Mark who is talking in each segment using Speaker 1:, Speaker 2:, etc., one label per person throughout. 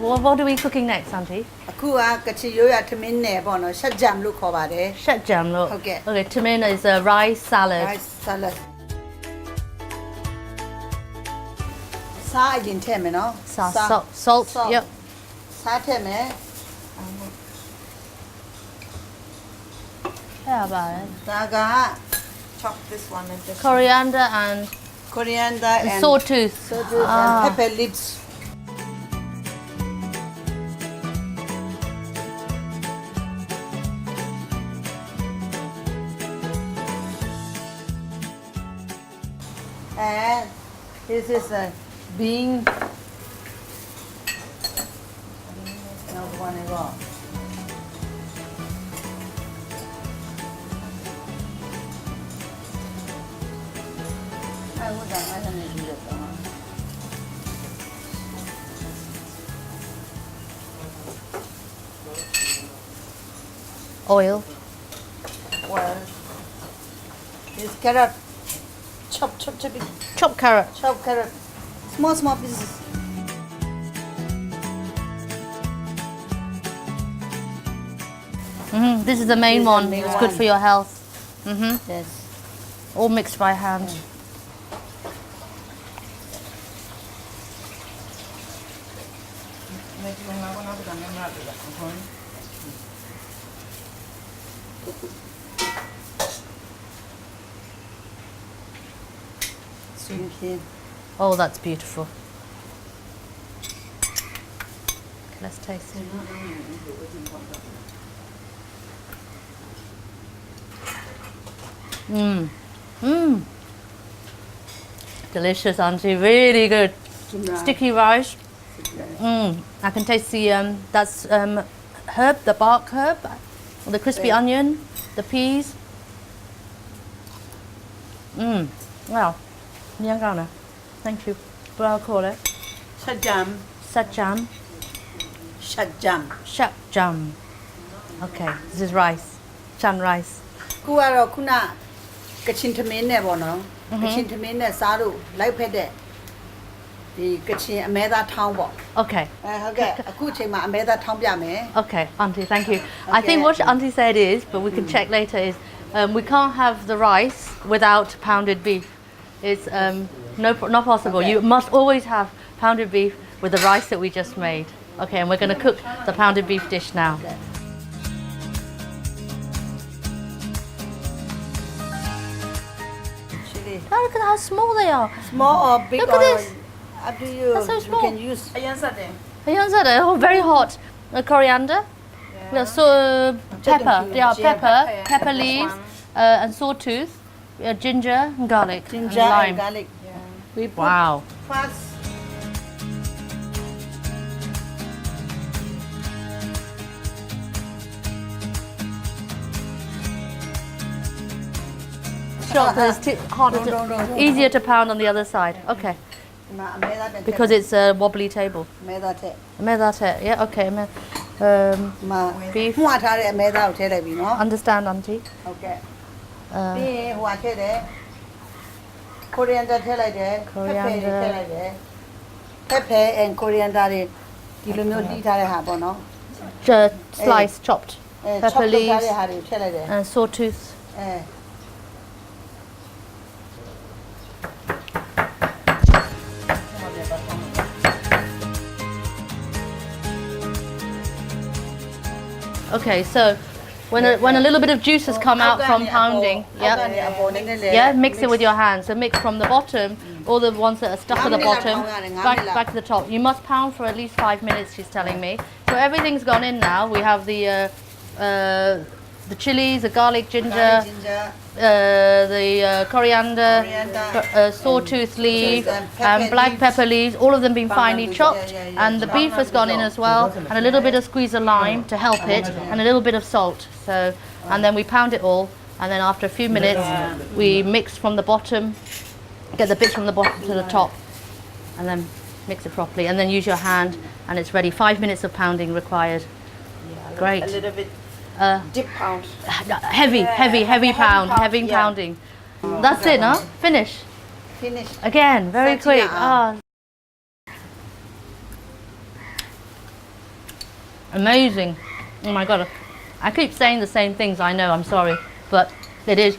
Speaker 1: what are we cooking next, Auntie?
Speaker 2: Aku Kachin yoya tamin ne bono shat jam lu kho ba de.
Speaker 1: Shat jam, look.
Speaker 2: Okay.
Speaker 1: Okay, tamin is a rice salad.
Speaker 2: Rice salad. Sa yin the me no.
Speaker 1: Salt. Yep.
Speaker 2: Sa the me.
Speaker 1: How about it?
Speaker 2: Da ga chop this one and just
Speaker 1: Coriander and
Speaker 2: coriander and
Speaker 1: sawtooth.
Speaker 2: and pepper leaves. And this is a bean. No one at all.
Speaker 1: Oil.
Speaker 2: Well, this carrot, chop it.
Speaker 1: Chopped carrot.
Speaker 2: Chop carrot, small pieces.
Speaker 1: This is the main one.
Speaker 2: main
Speaker 1: It's good
Speaker 2: one.
Speaker 1: for your health.
Speaker 2: Yes.
Speaker 1: All mixed by hand. Oh, that's beautiful. Let's taste it. Delicious, Auntie. Really good. Sticky rice. I can taste the that's herb, the bark herb, the crispy onion, the peas. Wow. Yangon. Thank you. What I'll call it?
Speaker 2: Shajam.
Speaker 1: Sajam.
Speaker 2: Shajam.
Speaker 1: Shap jam. Okay, this is rice. Chan rice.
Speaker 2: ခုကတော့ခုနကချင်သမင်းနဲ့ပေါ့နော်ကချင်သမင်းနဲ့စားလို့လိုက်ဖက်တဲ့ဒီကချင်အမဲသားထောင်းပေါ့
Speaker 1: Okay.
Speaker 2: ဟုတ်ကဲ့အခုအချိန်မှာအမဲသားထောင်းပြမယ်
Speaker 1: Okay, Auntie, thank you. I think what Auntie said is, but we can check later, is we can't have the rice without pounded beef. It's not possible.
Speaker 2: Okay.
Speaker 1: You must always have pounded beef with the rice that we just made. Okay, and we're going to cook the pounded beef dish now.
Speaker 2: chili
Speaker 1: Oh, look at how small they are.
Speaker 2: small or big
Speaker 1: Look at
Speaker 2: or
Speaker 1: this.
Speaker 2: up to you
Speaker 1: That's so
Speaker 2: you
Speaker 1: small.
Speaker 2: can use အရင်ဆက်တယ်
Speaker 1: Oh, very hot. Coriander. Yeah, so pepper. Yeah, pepper leaves, and sawtooth, ginger, and garlic,
Speaker 2: ginger
Speaker 1: and lime.
Speaker 2: and garlic we put
Speaker 1: Wow.
Speaker 2: first
Speaker 1: Shot is harder
Speaker 2: No.
Speaker 1: easier to pound on the other side. Okay,
Speaker 2: ဒီမှာအမဲသားတက်
Speaker 1: because it's a wobbly table.
Speaker 2: အမဲသားထက်
Speaker 1: Yeah, okay.
Speaker 2: ဒီမှာ
Speaker 1: Beef.
Speaker 2: မှားထားတဲ့အမဲသားကိုထည့်လိုက်ပြီနော်
Speaker 1: Understand, Auntie?
Speaker 2: ဟုတ်ကဲ့ပြီးရင်ဟိုဟာထည့်တယ် coriander ထည့်လိုက်တယ်
Speaker 1: Coriander.
Speaker 2: ထည့်လိုက်တယ် pepper and coriander တွေဒီလိုမျိုးတီးထားတဲ့ဟာပေါ့နော်
Speaker 1: Sliced, chopped.
Speaker 2: အဲ
Speaker 1: Pepper
Speaker 2: chop လုပ်ထား
Speaker 1: leaves
Speaker 2: တဲ့ဟာတွေထည့်လိုက်တယ်
Speaker 1: and sawtooth.
Speaker 2: အဲ
Speaker 1: Okay, so when a little bit of juice has come out from pounding, yeah, mix it with your hands. So mix from the bottom, all the ones that are stuck at the bottom, back to the top. You must pound for at least 5 minutes, she's telling me. So everything's gone in now. We have the chilies, the garlic, ginger, the coriander, sawtooth leaf, and black pepper leaves, all of them being finely chopped, and the beef has gone in as well, and a little bit of squeeze of lime to help it, and a little bit of salt. So, and then we pound it all, and then after a few minutes, we mix from the bottom, get the bits from the bottom to the top, and then mix it properly, and then use your hand, and it's ready. 5 minutes of pounding required. Great.
Speaker 2: a little bit deep pound
Speaker 1: Heavy pounding. That's it, no? Finish.
Speaker 2: finish
Speaker 1: Again, very
Speaker 2: Setting it
Speaker 1: quick.
Speaker 2: up.
Speaker 1: Amazing. Oh my god. I keep saying the same things, I know, I'm sorry. But it is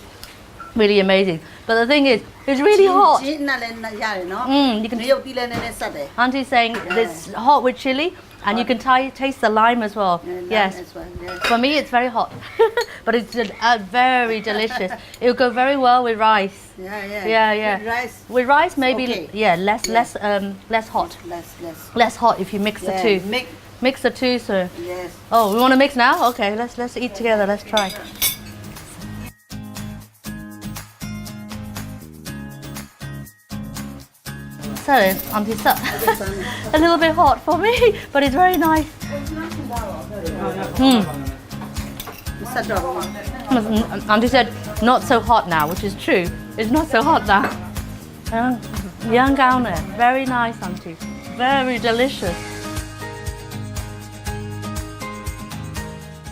Speaker 1: really amazing. But the thing is, it's really hot.
Speaker 2: ဂျင်းနဲ့လည်းရတယ်နော်
Speaker 1: You can
Speaker 2: ရုပ်တီးလည်းနည်းနည်းဆက်တယ်
Speaker 1: Auntie's saying it's hot with chili and you can taste the lime as well. Yes. For me it's very hot. But it's very delicious. It will go very well with rice. Yeah.
Speaker 2: With rice
Speaker 1: With rice maybe
Speaker 2: okay.
Speaker 1: less hot.
Speaker 2: less
Speaker 1: Less hot if you mix the two. Mix the two, so.
Speaker 2: yes
Speaker 1: Oh, we want to mix now? Okay, let's eat together. Let's try. So, Auntie, a little bit hot for me, but it's very nice.
Speaker 2: ဆက်တော့ပါ
Speaker 1: Auntie said not so hot now, which is true. It's not so hot now. Yangon, very nice, Auntie. Very delicious.